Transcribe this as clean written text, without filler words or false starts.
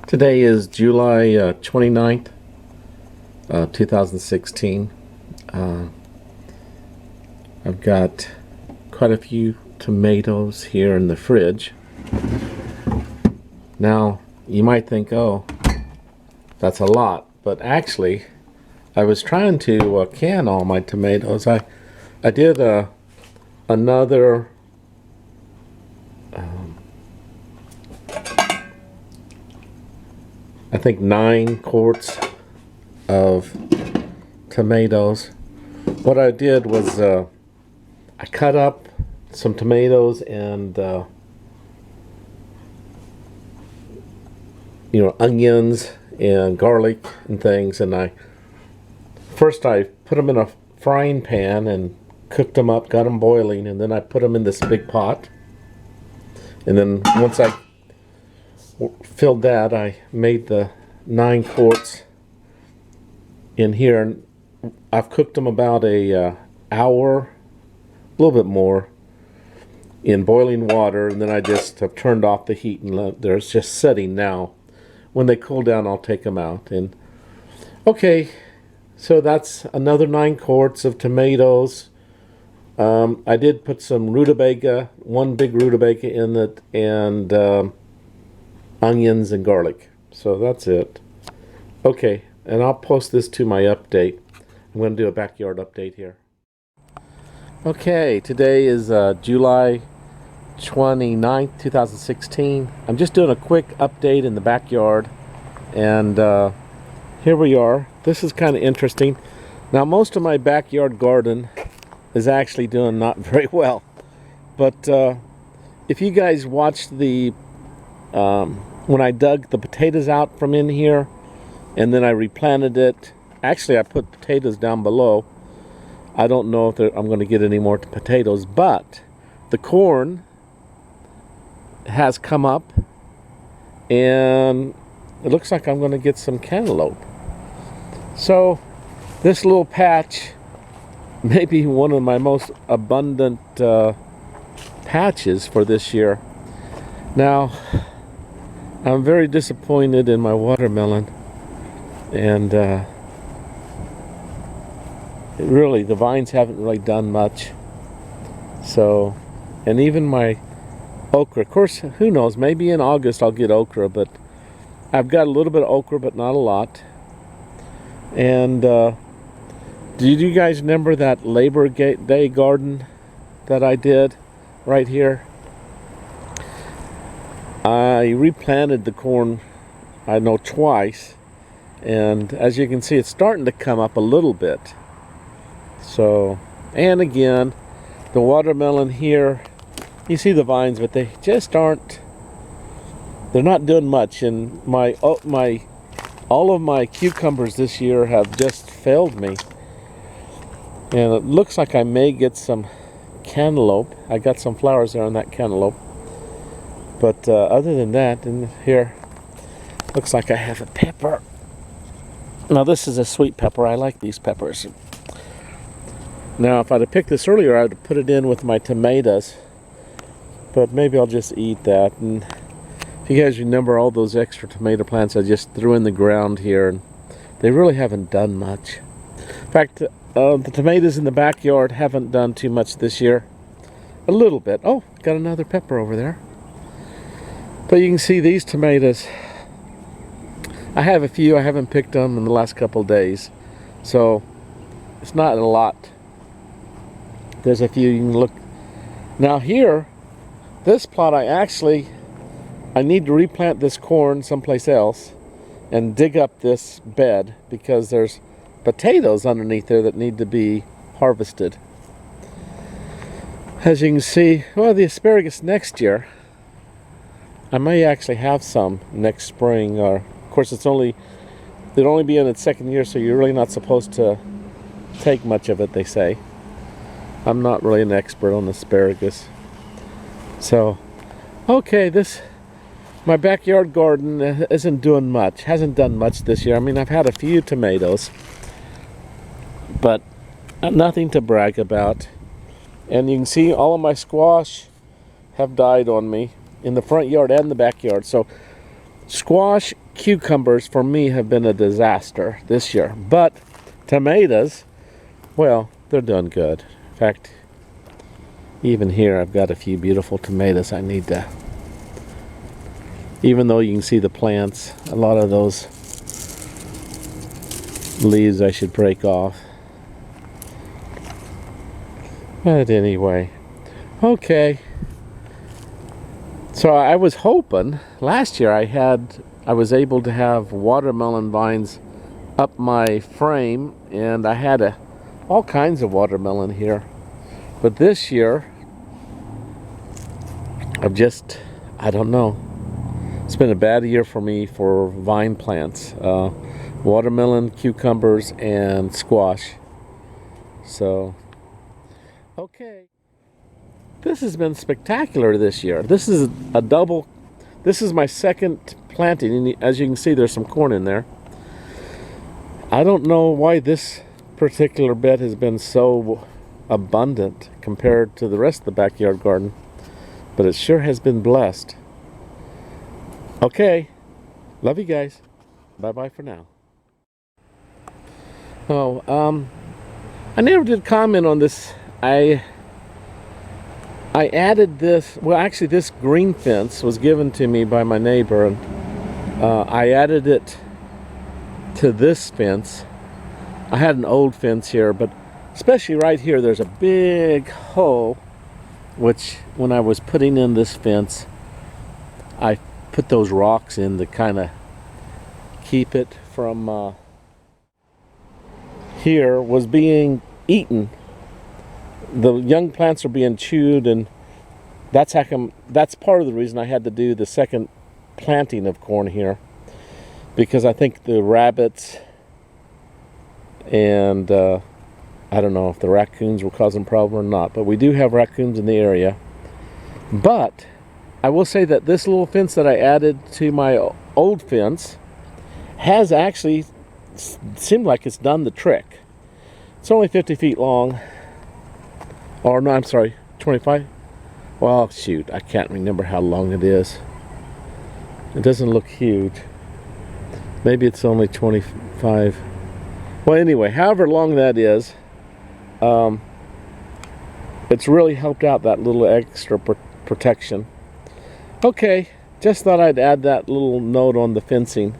Today is July 29th, 2016. I've got quite a few tomatoes here in the fridge. Now, you might think, oh, that's a lot. But actually, I was trying to can all my tomatoes. I did another I think 9 quarts of tomatoes. What I did was I cut up some tomatoes and onions and garlic and things, and I put them in a frying pan and cooked them up, got them boiling, and then I put them in this big pot. And then once I filled that, I made the 9 quarts in here, and I've cooked them about a hour, a little bit more, in boiling water, and then I just have turned off the heat and they're just sitting now. When they cool down, I'll take them out. And okay, so that's another 9 quarts of tomatoes. I did put some rutabaga, 1 big rutabaga in it, and onions and garlic. So that's it. Okay, and I'll post this to my update. I'm going to do a backyard update here. Okay, today is July 29th, 2016. I'm just doing a quick update in the backyard, and here we are. This is kind of interesting. Now, most of my backyard garden is actually doing not very well, but if you guys watched the when I dug the potatoes out from in here and then I replanted it, actually I put potatoes down below. I don't know if I'm going to get any more potatoes, but the corn has come up and it looks like I'm going to get some cantaloupe. So this little patch may be one of my most abundant patches for this year. Now, I'm very disappointed in my watermelon, and really the vines haven't really done much. So, and even my okra, of course, who knows, maybe in August I'll get okra, but I've got a little bit of okra, but not a lot. And did you guys remember that Labor Day garden that I did right here? I replanted the corn, I know, twice, and as you can see, it's starting to come up a little bit. So, and again, the watermelon here, you see the vines, but they just aren't, they're not doing much. And all of my cucumbers this year have just failed me. And it looks like I may get some cantaloupe. I got some flowers there on that cantaloupe. But other than that, in here, looks like I have a pepper. Now this is a sweet pepper. I like these peppers. Now if I'd have picked this earlier, I would have put it in with my tomatoes. But maybe I'll just eat that. And if you guys remember all those extra tomato plants I just threw in the ground here, and they really haven't done much. In fact, the tomatoes in the backyard haven't done too much this year. A little bit. Oh, got another pepper over there. But you can see these tomatoes. I have a few. I haven't picked them in the last couple of days. So it's not a lot. There's a few you can look. Now here, this plot I need to replant this corn someplace else and dig up this bed because there's potatoes underneath there that need to be harvested. As you can see, well, the asparagus next year, I may actually have some next spring. Or, of course, it'll only be in its 2nd year, so you're really not supposed to take much of it, they say. I'm not really an expert on asparagus. So, okay, my backyard garden isn't doing much. Hasn't done much this year. I mean, I've had a few tomatoes, but nothing to brag about. And you can see all of my squash have died on me in the front yard and the backyard. So squash, cucumbers for me have been a disaster this year. But tomatoes, well, they're doing good. In fact, even here I've got a few beautiful tomatoes I need to, even though you can see the plants, a lot of those leaves I should break off. But anyway, okay. So I was hoping, last year I was able to have watermelon vines up my frame, and I had all kinds of watermelon here. But this year, I don't know. It's been a bad year for me for vine plants. Watermelon, cucumbers, and squash. So, okay. This has been spectacular this year. This is this is my second planting, and as you can see, there's some corn in there. I don't know why this particular bed has been so abundant compared to the rest of the backyard garden, but it sure has been blessed. Okay, love you guys. Bye-bye for now. Oh, I never did comment on this. I added this, well actually this green fence was given to me by my neighbor, and I added it to this fence. I had an old fence here, but especially right here there's a big hole, which when I was putting in this fence I put those rocks in to kind of keep it from here was being eaten. The young plants are being chewed, and that's part of the reason I had to do the second planting of corn here, because I think the rabbits and I don't know if the raccoons were causing a problem or not, but we do have raccoons in the area. But I will say that this little fence that I added to my old fence has actually seemed like it's done the trick. It's only 50 feet long. Or no, I'm sorry, 25? Well, shoot, I can't remember how long it is. It doesn't look huge. Maybe it's only 25. Well, anyway, however long that is, it's really helped out that little extra protection. Okay, just thought I'd add that little note on the fencing.